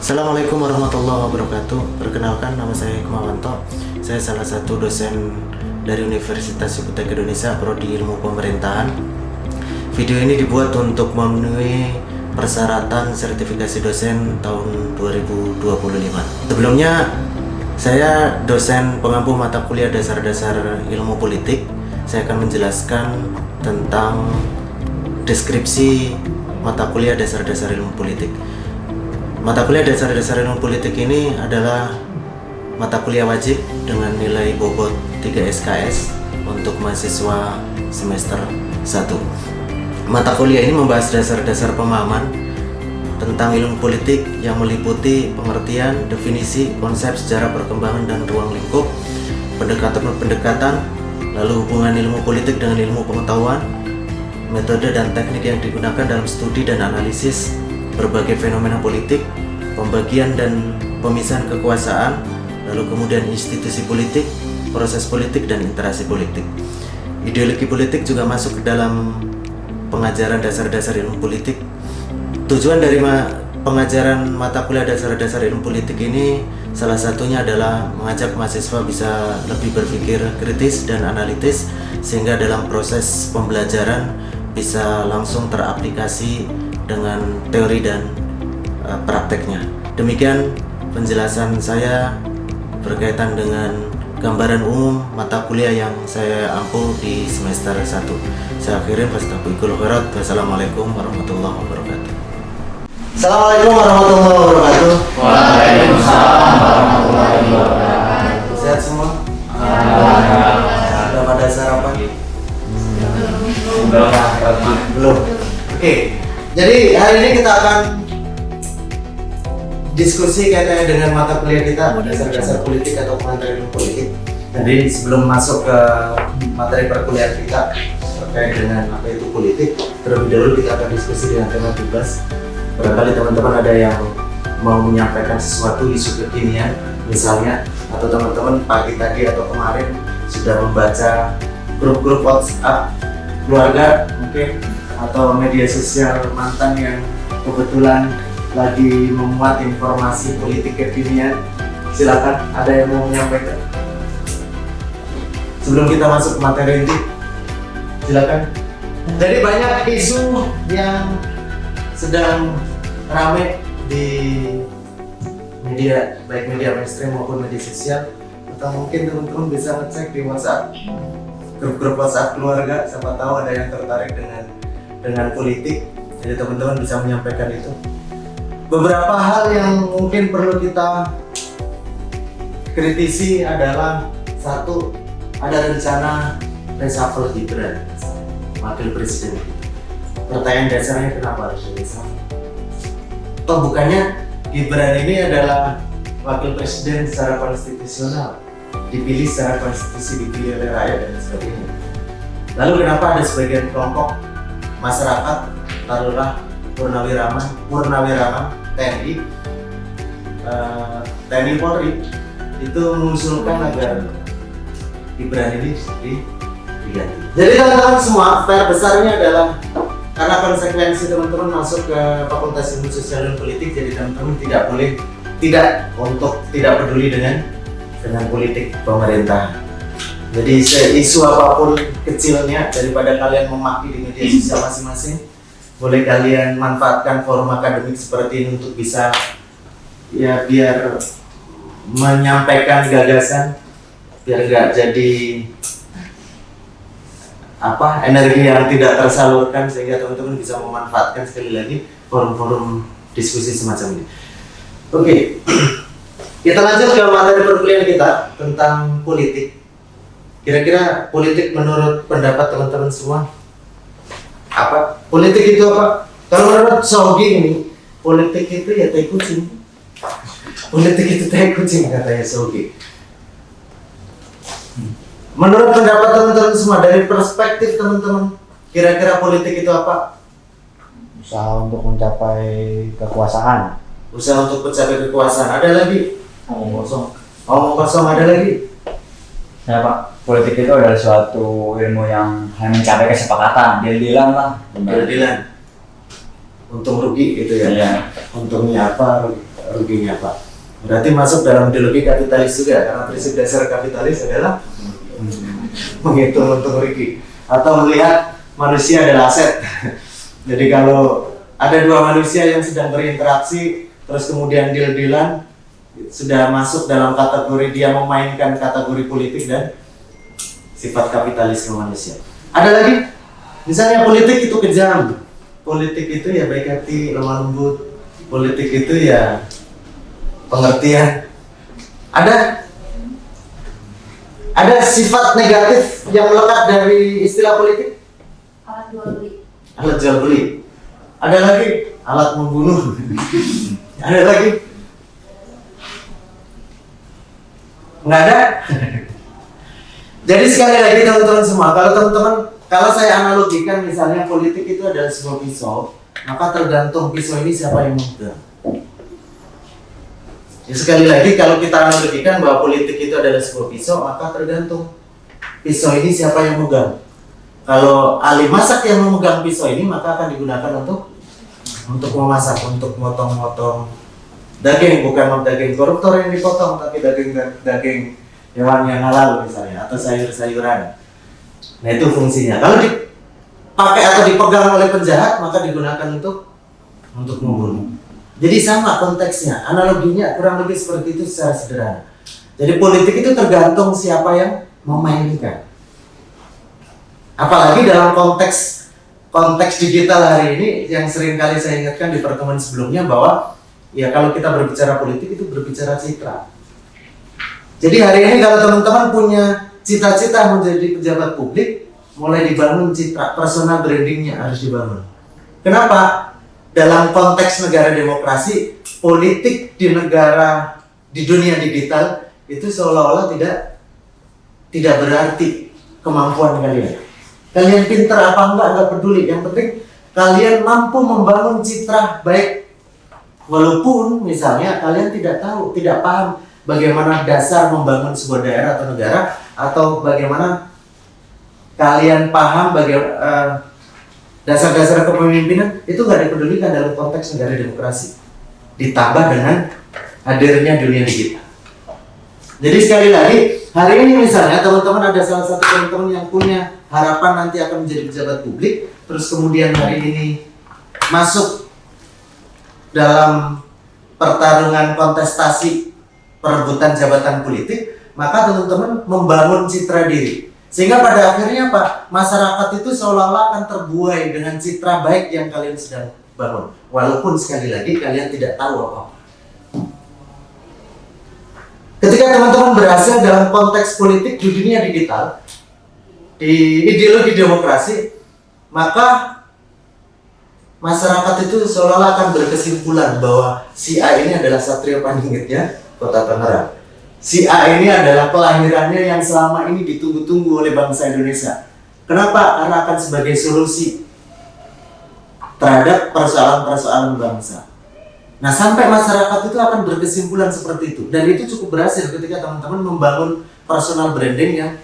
Assalamualaikum warahmatullahi wabarakatuh. Perkenalkan, nama saya Hikmawanto. Saya salah satu dosen dari Universitas Hiptek Indonesia, Prodi Ilmu Pemerintahan. Video ini dibuat untuk memenuhi persyaratan sertifikasi dosen tahun 2025. Sebelumnya, saya dosen pengampu mata kuliah dasar-dasar ilmu politik. Saya akan menjelaskan tentang deskripsi mata kuliah dasar-dasar ilmu politik. Mata kuliah dasar-dasar ilmu politik ini adalah mata kuliah wajib dengan nilai bobot 3 SKS untuk mahasiswa semester 1. Mata kuliah ini membahas dasar-dasar pemahaman tentang ilmu politik yang meliputi pengertian, definisi, konsep, sejarah perkembangan dan ruang lingkup, pendekatan, lalu hubungan ilmu politik dengan ilmu pengetahuan, metode dan teknik yang digunakan dalam studi dan analisis berbagai fenomena politik, pembagian dan pemisahan kekuasaan, lalu kemudian institusi politik, proses politik dan interaksi politik. Ideologi politik juga masuk ke dalam pengajaran dasar-dasar ilmu politik. Tujuan dari pengajaran mata kuliah dasar-dasar ilmu politik ini salah satunya adalah mengajak mahasiswa bisa lebih berpikir kritis dan analitis, sehingga dalam proses pembelajaran bisa langsung teraplikasi dengan teori dan prakteknya. Demikian penjelasan saya berkaitan dengan gambaran umum mata kuliah yang saya ampu di semester 1. Saya akhirin, fastabiqul khairat. Wassalamualaikum warahmatullahi wabarakatuh. Assalamualaikum warahmatullahi wabarakatuh. Waalaikumsalam warahmatullahi wabarakatuh. Sehat semua? Sudah pada sarapan? Belum. Oke. Jadi hari ini kita akan diskusi kaitannya dengan mata kuliah kita, dasar-dasar politik atau pengantar ilmu politik. Jadi sebelum masuk ke materi perkuliahan kita terkait dengan apa itu politik, terlebih dahulu kita akan diskusi dengan tema tugas. Barangkali teman-teman ada yang mau menyampaikan sesuatu isu kekinian misalnya, atau teman-teman pagi tadi atau kemarin sudah membaca grup-grup WhatsApp keluarga mungkin, atau media sosial mantan yang kebetulan lagi memuat informasi politik kekinian. Silakan, ada yang mau menyampaikan sebelum kita masuk ke materi inti? Silakan. Jadi banyak isu yang sedang ramai di media, baik media mainstream maupun media sosial, atau mungkin teman-teman bisa ngecek di WhatsApp, grup-grup WhatsApp keluarga, siapa tahu ada yang tertarik dengan politik, jadi teman-teman bisa menyampaikan itu. Beberapa hal yang mungkin perlu kita kritisi adalah, satu, ada rencana reshuffle Gibran, wakil presiden. Pertanyaan dasarnya, kenapa harus reshuffle? Toh bukannya Gibran ini adalah wakil presiden secara konstitusional, dipilih secara konstitusi, dipilih oleh rakyat dan sebagainya. Lalu kenapa ada sebagian kelompok masyarakat, taruhlah purnawiraman TNI, TNI Polri, itu mengusulkan agar Gibran ini diganti. Jadi teman-teman semua, fair besarnya adalah karena konsekuensi teman-teman masuk ke Fakultas Ilmu Sosial dan Politik, jadi teman-teman tidak peduli dengan politik pemerintah. Jadi isu apapun kecilnya, daripada kalian memaki di media sosial masing-masing, boleh kalian manfaatkan forum akademik seperti ini untuk bisa ya biar menyampaikan gagasan, biar nggak jadi energi yang tidak tersalurkan, sehingga teman-teman bisa memanfaatkan sekali lagi forum-forum diskusi semacam ini. Oke. Kita lanjut ke materi perkuliahan kita tentang politik. Kira-kira politik menurut pendapat teman-teman semua apa? Politik itu apa? Kalau menurut Sogi ini, politik itu ya tai kucing. Politik itu tai kucing, katanya Sogi. Menurut pendapat teman-teman semua, dari perspektif teman-teman, kira-kira politik itu apa? Usaha untuk mencapai kekuasaan. Usaha untuk mencapai kekuasaan. Ada lagi? Omong kosong. Omong kosong, ada lagi? Ya Pak, politik itu adalah suatu ilmu yang hanya mencapai kesepakatan, deal-dealan lah. Deal-dealan. Untung rugi gitu ya? Iya. Untungnya apa, ruginya Pak. Berarti masuk dalam ideologi kapitalis juga, karena prinsip dasar kapitalis adalah menghitung untung rugi atau melihat manusia adalah aset. Jadi kalau ada dua manusia yang sedang berinteraksi, terus kemudian deal-dealan, sudah masuk dalam kategori dia memainkan kategori politik dan sifat kapitalisme manusia. Ada lagi, misalnya politik itu kejam, politik itu ya baik hati, lemah lembut, politik itu ya pengertian. Ada sifat negatif yang melekat dari istilah politik? Alat jual beli. Alat jual beli. Ada lagi alat membunuh. Ada lagi? Nggak ada? Jadi sekali lagi teman-teman semua, kalau saya analogikan misalnya politik itu adalah sebuah pisau, maka tergantung pisau ini siapa yang memegang. Ya, sekali lagi kalau kita analogikan bahwa politik itu adalah sebuah pisau, maka tergantung pisau ini siapa yang memegang. Kalau ahli masak yang memegang pisau ini, maka akan digunakan untuk memasak, untuk motong-motong daging, bukan daging koruptor yang dipotong, tapi daging hewan yang halal misalnya, atau sayur-sayuran. Nah itu fungsinya. Kalau dipakai atau dipegang oleh penjahat, maka digunakan untuk membunuh. Jadi sama konteksnya, analoginya kurang lebih seperti itu secara sederhana. Jadi politik itu tergantung siapa yang memainkan. Apalagi dalam konteks digital hari ini yang sering kali saya ingatkan di pertemuan sebelumnya bahwa ya kalau kita berbicara politik itu berbicara citra. Jadi hari ini kalau teman-teman punya cita-cita menjadi pejabat publik, mulai dibangun citra, personal brandingnya harus dibangun. Kenapa? Dalam konteks negara demokrasi, politik di dunia digital itu seolah-olah tidak berarti kemampuan kalian. Kalian pintar apa enggak peduli. Yang penting kalian mampu membangun citra baik. Walaupun misalnya kalian tidak paham bagaimana dasar membangun sebuah daerah atau negara, atau bagaimana kalian paham dasar-dasar kepemimpinan, itu nggak dipedulikan dalam konteks negara demokrasi. Ditambah dengan hadirnya dunia digital. Jadi sekali lagi, hari ini misalnya teman-teman ada salah satu teman-teman yang punya harapan nanti akan menjadi pejabat publik, terus kemudian hari ini masuk dalam pertarungan kontestasi perebutan jabatan politik, maka teman-teman membangun citra diri. Sehingga pada akhirnya Pak, masyarakat itu seolah-olah akan terbuai dengan citra baik yang kalian sedang bangun. Walaupun sekali lagi kalian tidak tahu apa-apa. Ketika teman-teman berhasil dalam konteks politik di dunia digital, di ideologi demokrasi, maka masyarakat itu seolah-olah akan berkesimpulan bahwa si A ini adalah Satrio Paningitnya Kota Tangerang. Si A ini adalah kelahirannya yang selama ini ditunggu-tunggu oleh bangsa Indonesia. Kenapa? Karena akan sebagai solusi terhadap persoalan-persoalan bangsa. Nah, sampai masyarakat itu akan berkesimpulan seperti itu. Dan itu cukup berhasil ketika teman-teman membangun personal branding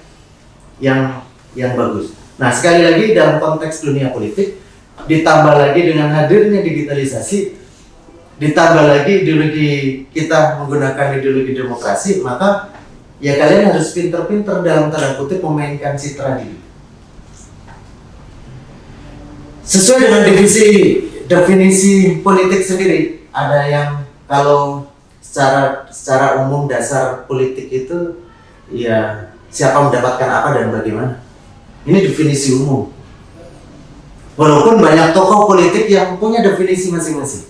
yang bagus. Nah, sekali lagi dalam konteks dunia politik, ditambah lagi dengan hadirnya digitalisasi, ditambah lagi ideologi kita menggunakan ideologi demokrasi, maka ya kalian harus pinter-pinter dalam tanda kutip memainkan citra diri. Sesuai dengan definisi politik sendiri, ada yang kalau secara umum dasar politik itu ya siapa mendapatkan apa dan bagaimana. Ini definisi umum. Walaupun banyak tokoh politik yang punya definisi masing-masing.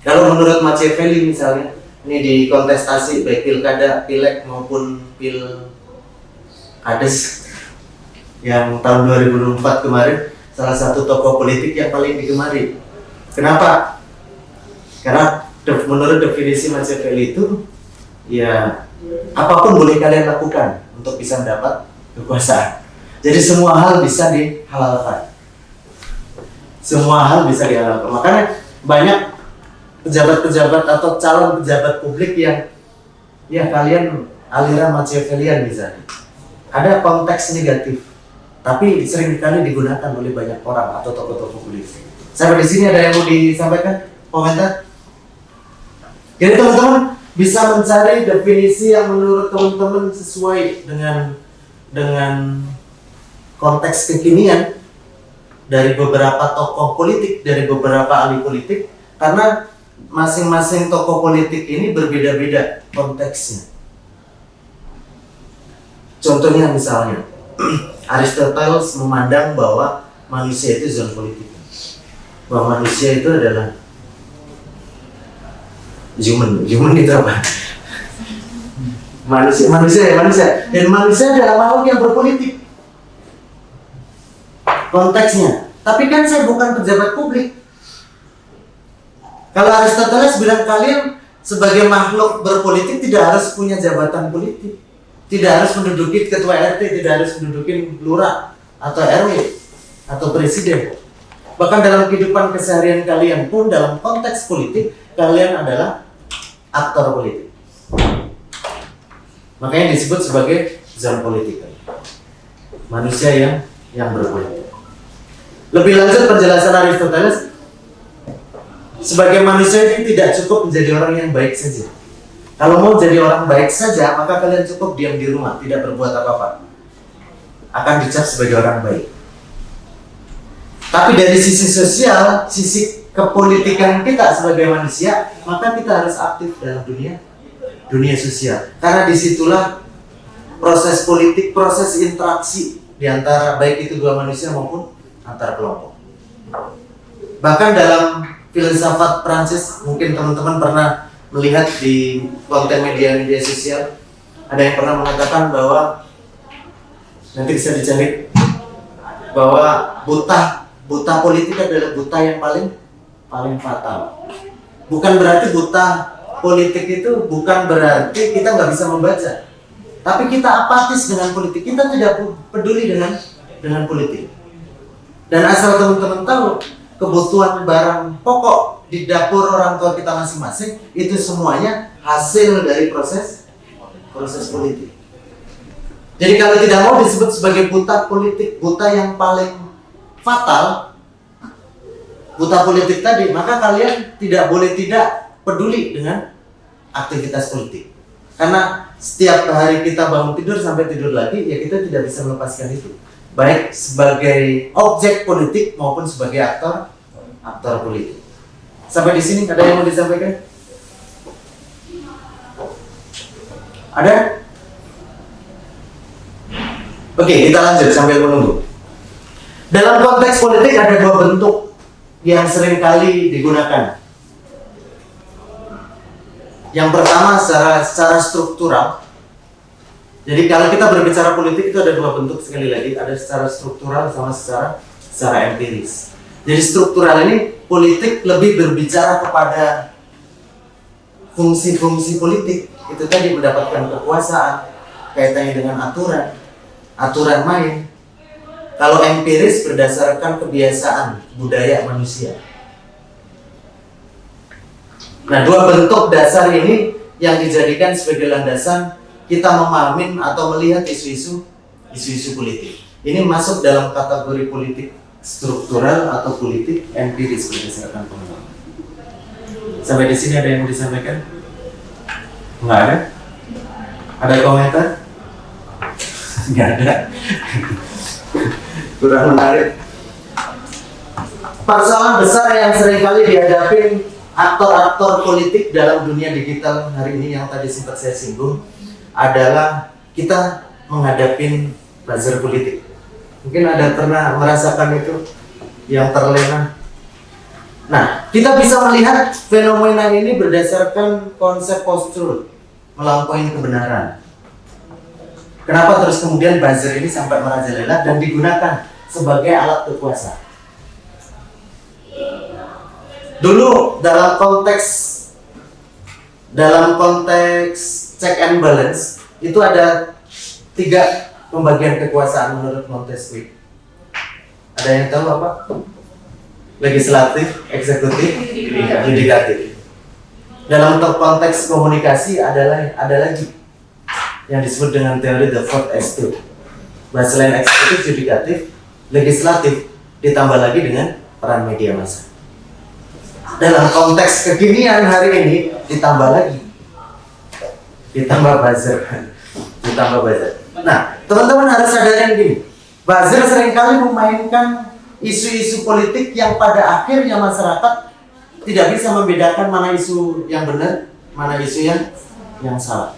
Kalau menurut Machiavelli misalnya, ini di kontestasi baik pilkada, pileg maupun pilkades yang tahun 2004 kemarin, salah satu tokoh politik yang paling digemari. Kenapa? Karena menurut definisi Machiavelli itu, ya apapun boleh kalian lakukan untuk bisa mendapat kekuasaan. Jadi semua hal bisa dihalalkan. Semua hal bisa dihalalkan. Makanya banyak pejabat-pejabat atau calon pejabat publik yang ya kalian aliran Machiavellian misalnya. Ada konteks negatif, tapi sering kali digunakan oleh banyak orang atau tokoh-tokoh politik. Sampai di sini ada yang mau disampaikan? Komentar? Jadi teman-teman bisa mencari definisi yang menurut teman-teman sesuai dengan konteks kekinian dari beberapa tokoh politik, dari beberapa ahli politik, karena masing-masing tokoh politik ini berbeda-beda konteksnya. Contohnya misalnya, Aristoteles memandang bahwa manusia itu zona politik, bahwa manusia itu adalah human itu apa? manusia, dan manusia adalah makhluk yang berpolitik. Konteksnya, tapi kan saya bukan pejabat publik. Kalau Aristoteles bilang kalian sebagai makhluk berpolitik tidak harus punya jabatan politik, tidak harus menduduki ketua RT, tidak harus menduduki lurah atau RW atau presiden. Bahkan dalam kehidupan keseharian kalian pun dalam konteks politik kalian adalah aktor politik. Makanya disebut sebagai zona politik. Manusia yang berpolitik. Lebih lanjut penjelasan Aristoteles, sebagai manusia ini tidak cukup menjadi orang yang baik saja. Kalau mau jadi orang baik saja, maka kalian cukup diam di rumah, tidak berbuat apa-apa, akan dicap sebagai orang baik. Tapi dari sisi sosial, sisi kepolitikan kita sebagai manusia, maka kita harus aktif dalam dunia sosial. Karena disitulah proses politik, proses interaksi di antara baik itu dua manusia maupun antar kelompok. Bahkan dalam filsafat Prancis, mungkin teman-teman pernah melihat di konten media sosial, ada yang pernah mengatakan bahwa nanti bisa dicari bahwa buta politik adalah buta yang paling fatal. Bukan berarti buta politik itu bukan berarti kita nggak bisa membaca, tapi kita apatis dengan politik, kita tidak peduli dengan politik. Dan asal teman-teman tahu, kebutuhan barang pokok di dapur orang tua kita masing-masing itu semuanya hasil dari proses politik. Jadi kalau tidak mau disebut sebagai buta politik, buta yang paling fatal, buta politik tadi, maka kalian tidak boleh tidak peduli dengan aktivitas politik. Karena setiap hari kita bangun tidur sampai tidur lagi, ya kita tidak bisa melepaskan itu. Baik sebagai objek politik maupun sebagai aktor politik. Sampai di sini ada yang mau disampaikan? Ada? Oke, kita lanjut sambil menunggu. Dalam konteks politik ada dua bentuk yang sering kali digunakan. Yang pertama secara struktural. Jadi kalau kita berbicara politik itu ada dua bentuk, sekali lagi, ada secara struktural sama secara empiris. Jadi struktural ini politik lebih berbicara kepada fungsi-fungsi politik. Itu tadi mendapatkan kekuasaan, kaitannya dengan aturan main. Kalau empiris berdasarkan kebiasaan budaya manusia. Nah, dua bentuk dasar ini yang dijadikan sebagai landasan kita memahami atau melihat isu-isu politik. Ini masuk dalam kategori politik struktural atau politik empiris berdasarkan pengalaman. Sampai di sini ada yang mau disampaikan? Enggak ada? Ada komentar? Enggak ada. Kurang menarik. Persoalan besar yang seringkali dihadapi aktor-aktor politik dalam dunia digital hari ini yang tadi sempat saya singgung adalah kita menghadapi buzzer politik. Mungkin ada pernah merasakan itu yang terlena. Nah, kita bisa melihat fenomena ini berdasarkan konsep post-truth, melampaui kebenaran. Kenapa terus kemudian buzzer ini sampai merajalela dan digunakan sebagai alat kekuasaan? Dulu dalam konteks check and balance itu ada 3 pembagian kekuasaan menurut Montesquieu. Ada yang tahu apa? Legislatif, eksekutif, yudikatif. Dalam konteks komunikasi ada lagi yang disebut dengan teori the fourth estate. Selain eksekutif, yudikatif, legislatif, ditambah lagi dengan peran media massa. dalam konteks kekinian hari ini ditambah lagi, ditambah buzzer. Nah, teman-teman harus sadari gini, buzzer seringkali memainkan isu-isu politik yang pada akhirnya masyarakat tidak bisa membedakan mana isu yang benar, mana isu yang salah.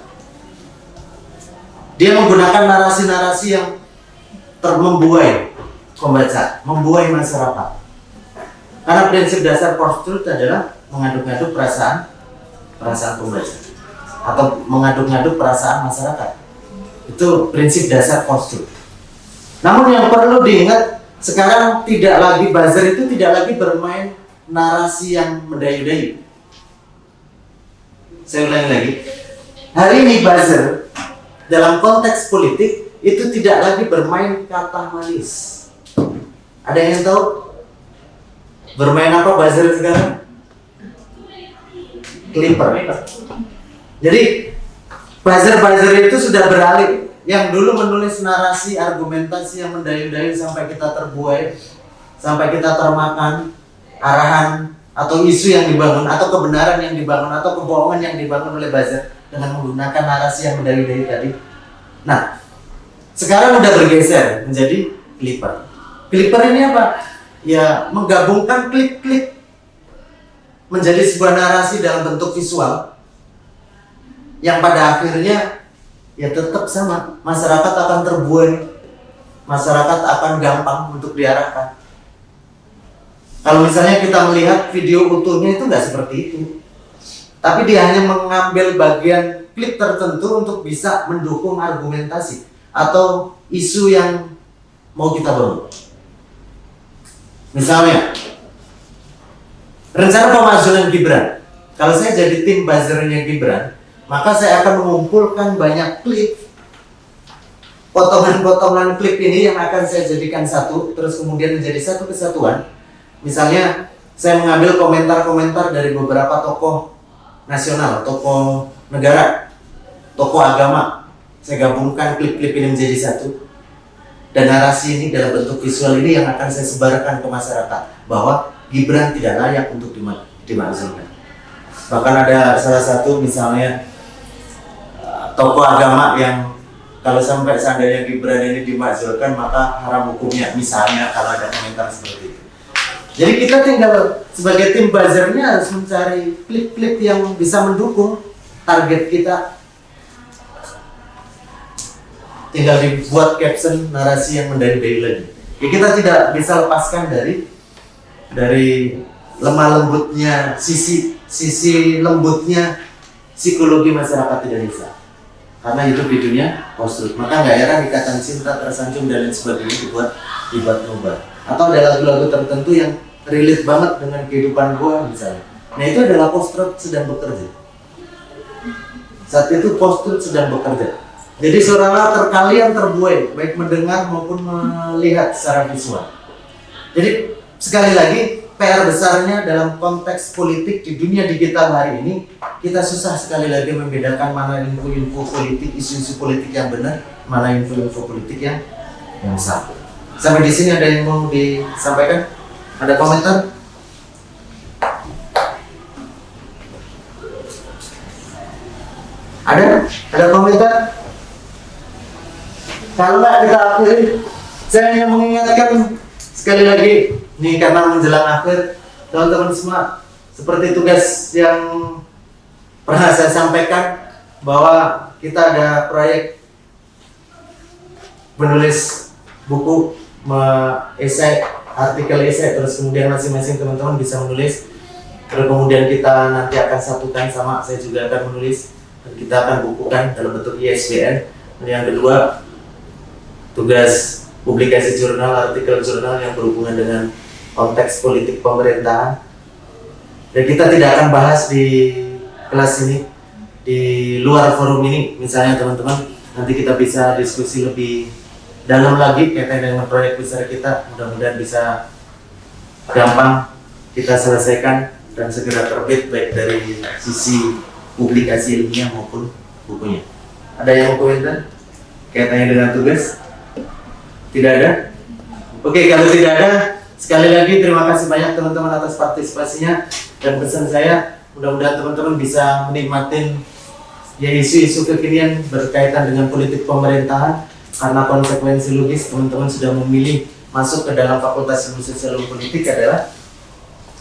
Dia menggunakan narasi-narasi yang membuai pembaca, membuai masyarakat. Karena prinsip dasar post-truth adalah mengaduk-aduk perasaan pembaca atau mengaduk-aduk perasaan masyarakat. Itu prinsip dasar post-truth. Namun yang perlu diingat, sekarang tidak lagi buzzer itu tidak lagi bermain narasi yang mendayu-dayu. Saya ulangi lagi. Hari ini buzzer dalam konteks politik itu tidak lagi bermain kata manis. Ada yang tahu bermain apa buzzer sekarang? Clipper. Jadi buzzer itu sudah beralih. Yang dulu menulis narasi, argumentasi yang mendayu-dayu sampai kita terbuai, sampai kita termakan arahan atau isu yang dibangun, atau kebenaran yang dibangun, atau kebohongan yang dibangun oleh buzzer dengan menggunakan narasi yang mendayu-dayu tadi. Nah, sekarang udah bergeser menjadi clipper. Clipper ini apa? Ya, menggabungkan klik-klik menjadi sebuah narasi dalam bentuk visual yang pada akhirnya ya tetap sama, masyarakat akan terbuai, masyarakat akan gampang untuk diarahkan. Kalau misalnya kita melihat video utuhnya itu nggak seperti itu, tapi dia hanya mengambil bagian klip tertentu untuk bisa mendukung argumentasi atau isu yang mau kita bangun. Misalnya, rencana pemajuan Gibran. Kalau saya jadi tim buzzernya Gibran, maka saya akan mengumpulkan banyak klip, potongan-potongan klip ini yang akan saya jadikan satu, terus kemudian menjadi satu kesatuan. Misalnya, saya mengambil komentar-komentar dari beberapa tokoh nasional, tokoh negara, tokoh agama. Saya gabungkan klip-klip ini menjadi satu. Dan narasi ini dalam bentuk visual ini yang akan saya sebarkan ke masyarakat bahwa Gibran tidak layak untuk dimaksudkan. Bahkan ada salah satu misalnya tokoh agama yang kalau sampai seandainya Gibran ini dimaksudkan maka haram hukumnya, misalnya kalau ada komentar seperti itu. Jadi kita tinggal sebagai tim buzzernya harus mencari klip-klip yang bisa mendukung target kita. Tinggal dibuat caption narasi yang mendayu-dayu lagi. Ya, kita tidak bisa lepaskan dari lemah lembutnya sisi lembutnya psikologi masyarakat Indonesia. Karena hidup di dunia post-truth. Maka nggak heran ikatan cinta, tersanjung dan lain sebagainya dibuat nobar. Atau ada lagu-lagu tertentu yang relate banget dengan kehidupan gua misalnya. Nah itu adalah post-truth sedang bekerja. Saat itu post-truth sedang bekerja. Jadi seolah-olah kalian terbuai, baik mendengar maupun melihat secara visual. Jadi sekali lagi, PR besarnya dalam konteks politik di dunia digital hari ini, kita susah sekali lagi membedakan mana info-info politik, isu-isu politik yang benar, mana info-info politik yang salah. Sampai di sini ada yang mau disampaikan? Ada komentar? Ada komentar? Kalau nggak kita akhiri, saya hanya mengingatkan sekali lagi, nih karena menjelang akhir, teman-teman semua, seperti tugas yang pernah saya sampaikan bahwa kita ada proyek menulis buku, esai, artikel esai, terus kemudian masing-masing teman-teman bisa menulis, terus kemudian kita nanti akan satukan sama, saya juga akan menulis, dan kita akan bukukan dalam bentuk ISBN. Dan yang kedua, tugas publikasi jurnal, artikel jurnal yang berhubungan dengan konteks politik pemerintahan. Dan kita tidak akan bahas di kelas ini, di luar forum ini, misalnya teman-teman, nanti kita bisa diskusi lebih dalam lagi kaitan dengan proyek besar kita. Mudah-mudahan bisa gampang kita selesaikan dan segera terbit baik dari sisi publikasi ilmiah maupun bukunya. Ada yang mau komentar kaitannya dengan tugas? Tidak ada? Oke, kalau tidak ada, sekali lagi terima kasih banyak teman-teman atas partisipasinya. Dan pesan saya, mudah-mudahan teman-teman bisa menikmatin ya isu-isu kekinian berkaitan dengan politik pemerintahan, karena konsekuensi logis teman-teman sudah memilih masuk ke dalam Fakultas Ilmu Sosial dan Politik adalah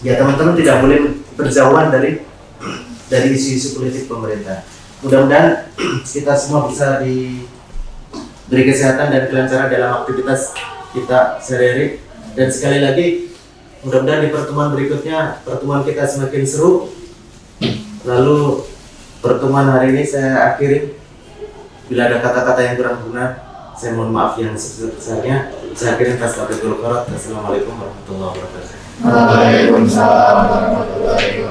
ya teman-teman tidak boleh berjauhan dari isu-isu politik pemerintah. Mudah-mudahan kita semua bisa diberi kesehatan dan kelancaran dalam aktivitas kita sehari-hari. Dan sekali lagi, mudah-mudahan di pertemuan berikutnya pertemuan kita semakin seru. Lalu pertemuan hari ini saya akhiri. Bila ada kata-kata yang kurang guna, saya mohon maaf yang sebesar-besarnya. Saya akhiri atas taufiqul qadar. Assalamualaikum warahmatullahi wabarakatuh. Waalaikumsalam warahmatullahi wabarakatuh.